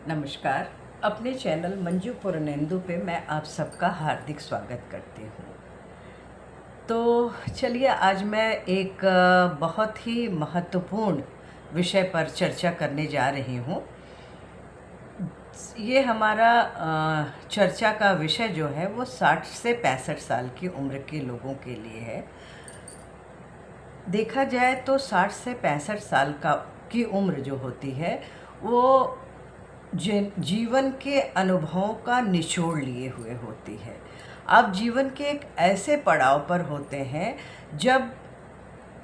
नमस्कार। अपने चैनल मंजू पूर्णेंदु पे मैं आप सबका हार्दिक स्वागत करती हूँ। तो चलिए, आज मैं एक बहुत ही महत्वपूर्ण विषय पर चर्चा करने जा रही हूँ। ये हमारा चर्चा का विषय जो है वो 60 से 65 साल की उम्र के लोगों के लिए है। देखा जाए तो 60 से 65 साल की उम्र जो होती है वो जीवन के अनुभवों का निचोड़ लिए हुए होती है। आप जीवन के एक ऐसे पड़ाव पर होते हैं जब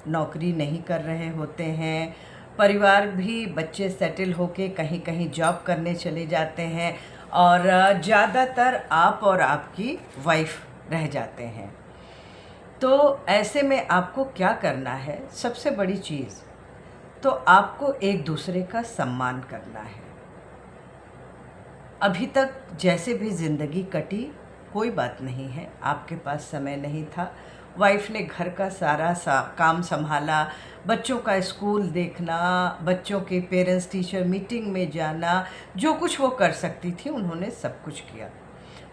नौकरी नहीं कर रहे होते हैं, परिवार भी बच्चे सेटल होके कहीं कहीं जॉब करने चले जाते हैं और ज़्यादातर आप और आपकी वाइफ रह जाते हैं। तो ऐसे में आपको क्या करना है? सबसे बड़ी चीज़ तो आपको एक दूसरे का सम्मान करना है। अभी तक जैसे भी ज़िंदगी कटी, कोई बात नहीं है, आपके पास समय नहीं था, वाइफ ने घर का सारा काम संभाला, बच्चों का स्कूल देखना, बच्चों के पेरेंट्स टीचर मीटिंग में जाना, जो कुछ वो कर सकती थी उन्होंने सब कुछ किया।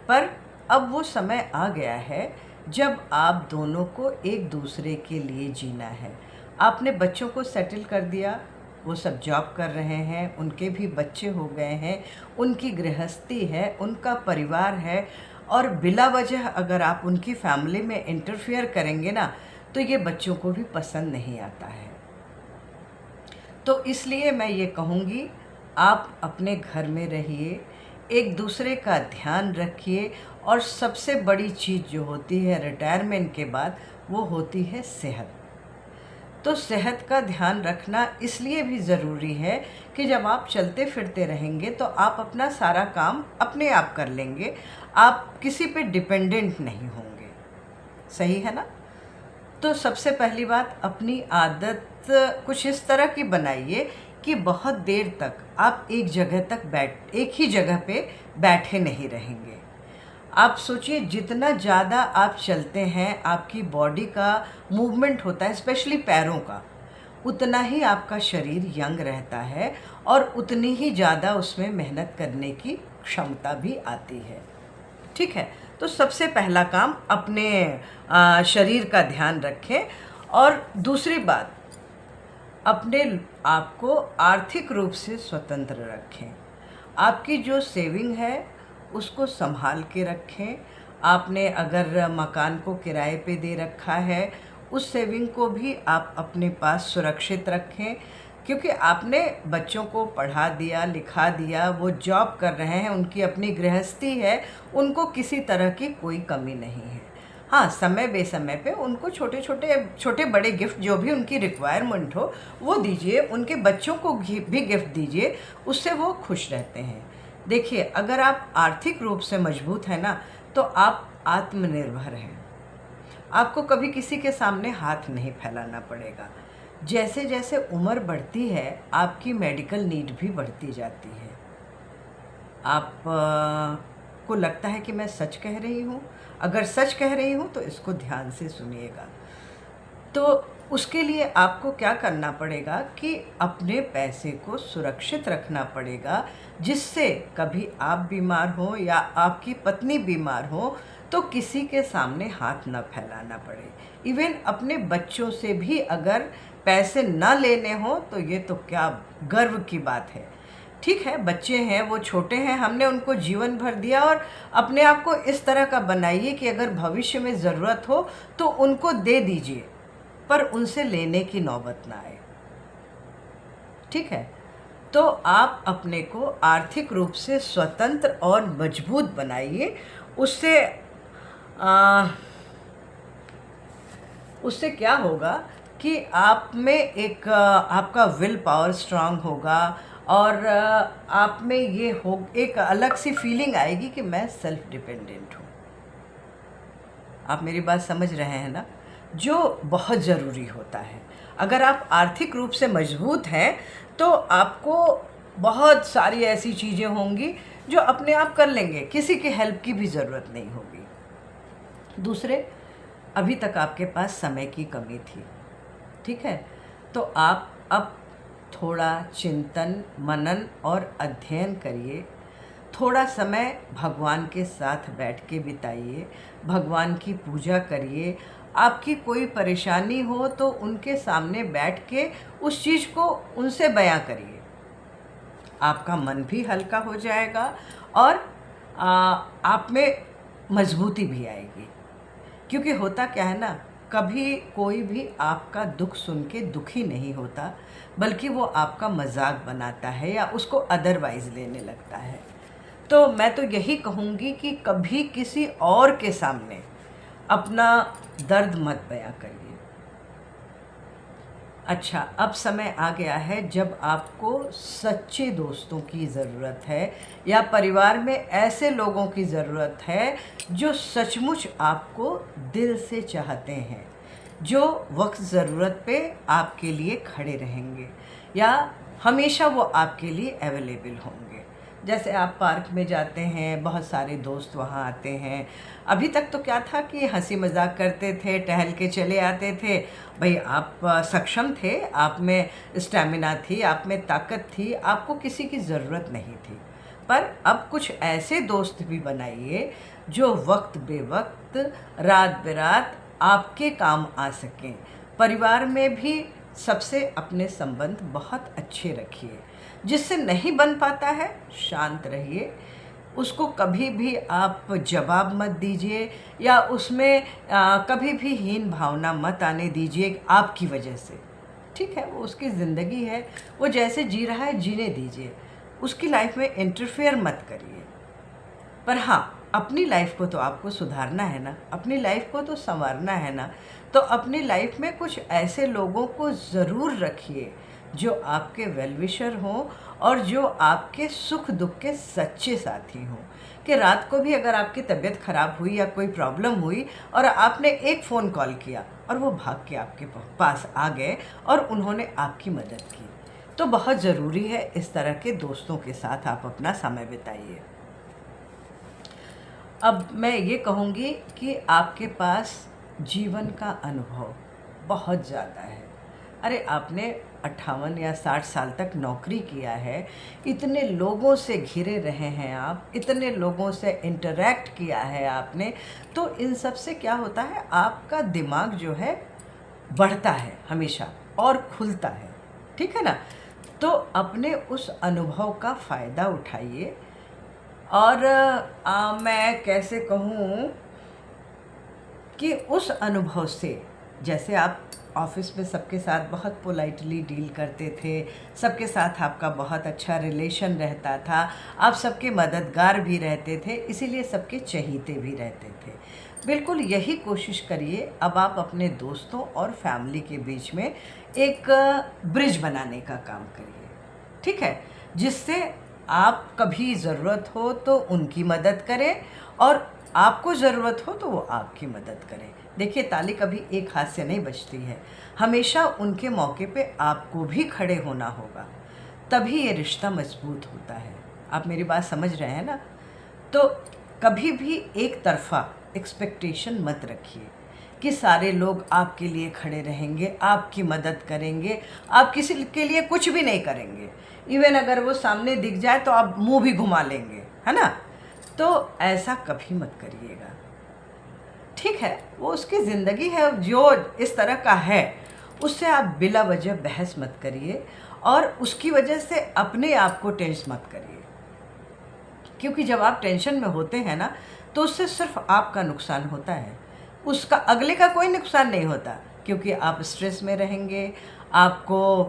पर अब वो समय आ गया है जब आप दोनों को एक दूसरे के लिए जीना है। आपने बच्चों को सेटल कर दिया, वो सब जॉब कर रहे हैं, उनके भी बच्चे हो गए हैं, उनकी गृहस्थी है, उनका परिवार है, और बिला वजह अगर आप उनकी फैमिली में इंटरफेयर करेंगे ना, तो ये बच्चों को भी पसंद नहीं आता है। तो इसलिए मैं ये कहूँगी, आप अपने घर में रहिए, एक दूसरे का ध्यान रखिए, और सबसे बड़ी चीज़ जो होती है रिटायरमेंट के बाद वो होती है सेहत। तो सेहत का ध्यान रखना इसलिए भी ज़रूरी है कि जब आप चलते फिरते रहेंगे तो आप अपना सारा काम अपने आप कर लेंगे, आप किसी पे डिपेंडेंट नहीं होंगे। सही है ना? तो सबसे पहली बात, अपनी आदत कुछ इस तरह की बनाइए कि बहुत देर तक आप एक ही जगह पे बैठे नहीं रहेंगे। आप सोचिए, जितना ज़्यादा आप चलते हैं, आपकी बॉडी का मूवमेंट होता है, स्पेशली पैरों का, उतना ही आपका शरीर यंग रहता है और उतनी ही ज़्यादा उसमें मेहनत करने की क्षमता भी आती है। ठीक है? तो सबसे पहला काम, अपने शरीर का ध्यान रखें। और दूसरी बात, अपने आप को आर्थिक रूप से स्वतंत्र रखें। आपकी जो सेविंग है उसको संभाल के रखें। आपने अगर मकान को किराए पे दे रखा है, उस सेविंग को भी आप अपने पास सुरक्षित रखें, क्योंकि आपने बच्चों को पढ़ा दिया, लिखा दिया, वो जॉब कर रहे हैं, उनकी अपनी गृहस्थी है, उनको किसी तरह की कोई कमी नहीं है। हाँ, समय बेसमय पे उनको छोटे बड़े गिफ्ट जो भी उनकी रिक्वायरमेंट हो वो दीजिए, उनके बच्चों को भी गिफ्ट दीजिए, उससे वो खुश रहते हैं। देखिए, अगर आप आर्थिक रूप से मजबूत हैं ना, तो आप आत्मनिर्भर हैं, आपको कभी किसी के सामने हाथ नहीं फैलाना पड़ेगा। जैसे जैसे उम्र बढ़ती है, आपकी मेडिकल नीड भी बढ़ती जाती है। आप को लगता है कि मैं सच कह रही हूँ? अगर सच कह रही हूँ तो इसको ध्यान से सुनिएगा। तो उसके लिए आपको क्या करना पड़ेगा कि अपने पैसे को सुरक्षित रखना पड़ेगा, जिससे कभी आप बीमार हो या आपकी पत्नी बीमार हो तो किसी के सामने हाथ न फैलाना पड़े। इवन अपने बच्चों से भी अगर पैसे न लेने हो तो ये तो क्या गर्व की बात है। ठीक है, बच्चे हैं, वो छोटे हैं, हमने उनको जीवन भर दिया, और अपने आप को इस तरह का बनाइए कि अगर भविष्य में ज़रूरत हो तो उनको दे दीजिए, पर उनसे लेने की नौबत ना आए। ठीक है? तो आप अपने को आर्थिक रूप से स्वतंत्र और मजबूत बनाइए। उससे उससे क्या होगा कि आप में एक आपका विल पावर स्ट्रांग होगा, और आप में ये हो एक अलग सी फीलिंग आएगी कि मैं सेल्फ डिपेंडेंट हूँ। आप मेरी बात समझ रहे हैं ना? जो बहुत ज़रूरी होता है। अगर आप आर्थिक रूप से मजबूत हैं तो आपको बहुत सारी ऐसी चीज़ें होंगी जो अपने आप कर लेंगे, किसी की हेल्प की भी ज़रूरत नहीं होगी। दूसरे, अभी तक आपके पास समय की कमी थी, ठीक है? तो आप अब थोड़ा चिंतन, मनन और अध्ययन करिए। थोड़ा समय भगवान के साथ बैठ के बिताइए, भगवान की पूजा करिए। आपकी कोई परेशानी हो तो उनके सामने बैठ के उस चीज़ को उनसे बयां करिए। आपका मन भी हल्का हो जाएगा और आप में मजबूती भी आएगी। क्योंकि होता क्या है ना, कभी कोई भी आपका दुख सुन के दुखी नहीं होता, बल्कि वो आपका मजाक बनाता है या उसको अदरवाइज लेने लगता है। तो मैं तो यही कहूँगी कि कभी किसी और के सामने अपना दर्द मत बयां करिए। अच्छा, अब समय आ गया है जब आपको सच्चे दोस्तों की ज़रूरत है या परिवार में ऐसे लोगों की ज़रूरत है जो सचमुच आपको दिल से चाहते हैं, जो वक्त ज़रूरत पे आपके लिए खड़े रहेंगे या हमेशा वो आपके लिए अवेलेबल होंगे। जैसे आप पार्क में जाते हैं, बहुत सारे दोस्त वहाँ आते हैं। अभी तक तो क्या था कि हंसी मजाक करते थे, टहल के चले आते थे। भाई आप सक्षम थे, आप में स्टैमिना थी, आप में ताकत थी, आपको किसी की ज़रूरत नहीं थी। पर अब कुछ ऐसे दोस्त भी बनाइए जो वक्त बेवक्त, रात बेरात आपके काम आ सकें। परिवार में भी सबसे अपने संबंध बहुत अच्छे रखिए। जिससे नहीं बन पाता है, शांत रहिए, उसको कभी भी आप जवाब मत दीजिए या उसमें कभी भी हीन भावना मत आने दीजिए आपकी वजह से। ठीक है, वो उसकी ज़िंदगी है, वो जैसे जी रहा है जीने दीजिए, उसकी लाइफ में इंटरफेयर मत करिए। पर हाँ, अपनी लाइफ को तो आपको सुधारना है ना, अपनी लाइफ को तो संवारना है ना। तो अपनी लाइफ में कुछ ऐसे लोगों को ज़रूर रखिए जो आपके वेल विशर हों और जो आपके सुख दुख के सच्चे साथी हों। कि रात को भी अगर आपकी तबीयत ख़राब हुई या कोई प्रॉब्लम हुई और आपने एक फ़ोन कॉल किया और वो भाग के आपके पास आ गए और उन्होंने आपकी मदद की, तो बहुत ज़रूरी है इस तरह के दोस्तों के साथ आप अपना समय बिताइए। अब मैं ये कहूँगी कि आपके पास जीवन का अनुभव बहुत ज़्यादा है। अरे आपने 58 या 60 साल तक नौकरी किया है, इतने लोगों से घिरे रहे हैं आप, इतने लोगों से इंटरैक्ट किया है आपने, तो इन सब से क्या होता है, आपका दिमाग जो है बढ़ता है हमेशा और खुलता है। ठीक है ना। तो अपने उस अनुभव का फ़ायदा उठाइए। और मैं कैसे कहूँ कि उस अनुभव से, जैसे आप ऑफिस में सबके साथ बहुत पोलाइटली डील करते थे, सबके साथ आपका बहुत अच्छा रिलेशन रहता था, आप सबके मददगार भी रहते थे, इसीलिए सबके चहीते भी रहते थे। बिल्कुल यही कोशिश करिए अब आप अपने दोस्तों और फैमिली के बीच में एक ब्रिज बनाने का काम करिए। ठीक है, जिससे आप कभी ज़रूरत हो तो उनकी मदद करें और आपको ज़रूरत हो तो वो आपकी मदद करें। देखिए, ताली कभी एक हाथ से नहीं बजती है, हमेशा उनके मौके पे आपको भी खड़े होना होगा, तभी ये रिश्ता मजबूत होता है। आप मेरी बात समझ रहे हैं ना। तो कभी भी एक तरफा एक्सपेक्टेशन मत रखिए कि सारे लोग आपके लिए खड़े रहेंगे, आपकी मदद करेंगे, आप किसी के लिए कुछ भी नहीं करेंगे। इवन अगर वो सामने दिख जाए तो आप मुंह भी घुमा लेंगे, है ना। तो ऐसा कभी मत करिएगा। ठीक है, वो उसकी ज़िंदगी है, जो इस तरह का है उससे आप बिला वजह बहस मत करिए और उसकी वजह से अपने आप को टेंस मत करिए। क्योंकि जब आप टेंशन में होते हैं ना, तो उससे सिर्फ आपका नुकसान होता है, उसका अगले का कोई नुकसान नहीं होता। क्योंकि आप स्ट्रेस में रहेंगे, आपको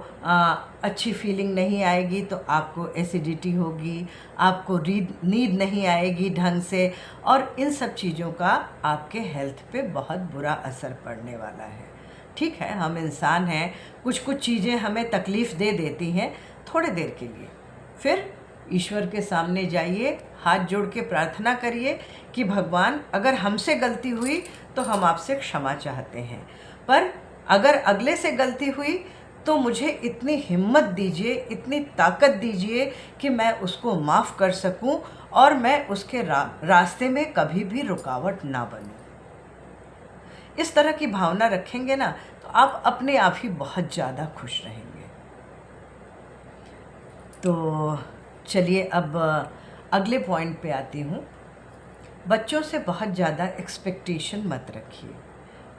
अच्छी फीलिंग नहीं आएगी, तो आपको एसिडिटी होगी, आपको नींद नहीं आएगी ढंग से, और इन सब चीज़ों का आपके हेल्थ पे बहुत बुरा असर पड़ने वाला है। ठीक है, हम इंसान हैं, कुछ कुछ चीज़ें हमें तकलीफ़ दे देती हैं थोड़े देर के लिए। फिर ईश्वर के सामने जाइए, हाथ जोड़ के प्रार्थना करिए कि भगवान, अगर हमसे गलती हुई तो हम आपसे क्षमा चाहते हैं, पर अगर अगले से गलती हुई तो मुझे इतनी हिम्मत दीजिए, इतनी ताकत दीजिए कि मैं उसको माफ़ कर सकूं और मैं उसके रास्ते में कभी भी रुकावट ना बनूं। इस तरह की भावना रखेंगे ना, तो आप अपने आप ही बहुत ज़्यादा खुश रहेंगे। तो चलिए अब अगले पॉइंट पे आती हूँ। बच्चों से बहुत ज़्यादा एक्सपेक्टेशन मत रखिए।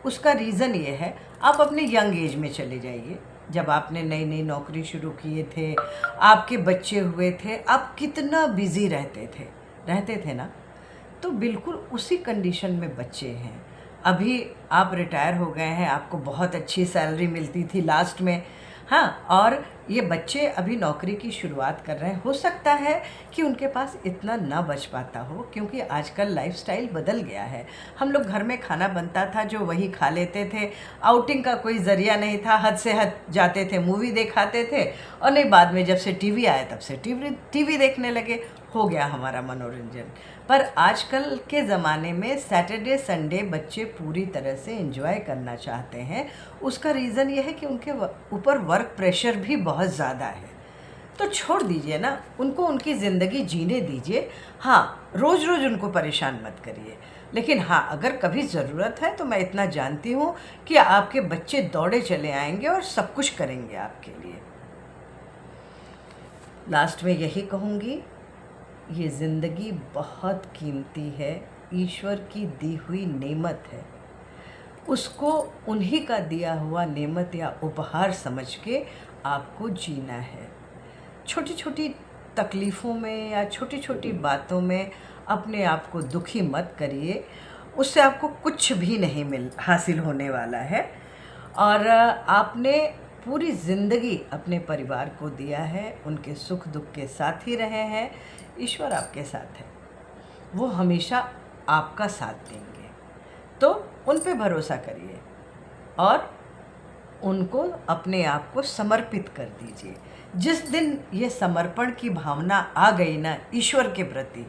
उसका रीज़न ये है, आप अपने यंग एज में चले जाइए, जब आपने नई नई नौकरी शुरू किए थे, आपके बच्चे हुए थे, आप कितना बिज़ी रहते थे ना। तो बिल्कुल उसी कंडीशन में बच्चे हैं। अभी आप रिटायर हो गए हैं, आपको बहुत अच्छी सैलरी मिलती थी लास्ट में, हाँ, और ये बच्चे अभी नौकरी की शुरुआत कर रहे हैं। हो सकता है कि उनके पास इतना ना बच पाता हो, क्योंकि आजकल लाइफस्टाइल बदल गया है। हम लोग घर में खाना बनता था जो वही खा लेते थे, आउटिंग का कोई ज़रिया नहीं था, हद से हद जाते थे, मूवी दिखाते थे, और नहीं बाद में जब से टीवी आया तब से टीवी देखने लगे, हो गया हमारा मनोरंजन। पर आजकल के ज़माने में सैटरडे संडे बच्चे पूरी तरह से एंजॉय करना चाहते हैं। उसका रीज़न ये है कि उनके ऊपर वर्क प्रेशर भी बहुत ज़्यादा है। तो छोड़ दीजिए ना, उनको उनकी ज़िंदगी जीने दीजिए। हाँ, रोज़ रोज़ उनको परेशान मत करिए, लेकिन हाँ, अगर कभी ज़रूरत है तो मैं इतना जानती हूँ कि आपके बच्चे दौड़े चले आएंगे और सब कुछ करेंगे आपके लिए। लास्ट में यही कहूँगी, ये ज़िंदगी बहुत कीमती है, ईश्वर की दी हुई नेमत है। उसको उन्हीं का दिया हुआ नेमत या उपहार समझ के आपको जीना है। छोटी छोटी तकलीफ़ों में या छोटी छोटी बातों में अपने आप को दुखी मत करिए, उससे आपको कुछ भी नहीं हासिल होने वाला है। और आपने पूरी ज़िंदगी अपने परिवार को दिया है, उनके सुख दुख के साथ ही रहे हैं। ईश्वर आपके साथ है, वो हमेशा आपका साथ देंगे। तो उन पे भरोसा करिए और उनको अपने आप को समर्पित कर दीजिए। जिस दिन ये समर्पण की भावना आ गई ना ईश्वर के प्रति,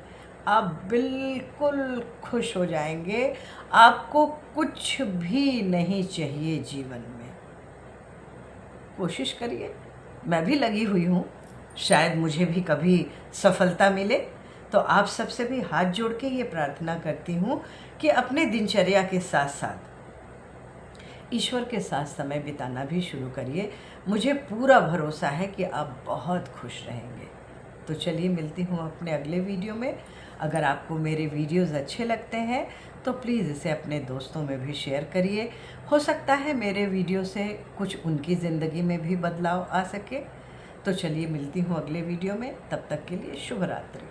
आप बिल्कुल खुश हो जाएंगे। आपको कुछ भी नहीं चाहिए जीवन में। कोशिश करिए, मैं भी लगी हुई हूँ, शायद मुझे भी कभी सफलता मिले। तो आप सबसे भी हाथ जोड़ के ये प्रार्थना करती हूँ कि अपने दिनचर्या के साथ साथ ईश्वर के साथ समय बिताना भी शुरू करिए। मुझे पूरा भरोसा है कि आप बहुत खुश रहेंगे। तो चलिए, मिलती हूँ अपने अगले वीडियो में। अगर आपको मेरे वीडियोस अच्छे लगते हैं तो प्लीज़ इसे अपने दोस्तों में भी शेयर करिए। हो सकता है मेरे वीडियो से कुछ उनकी ज़िंदगी में भी बदलाव आ सके। तो चलिए, मिलती हूँ अगले वीडियो में। तब तक के लिए शुभ रात्रि।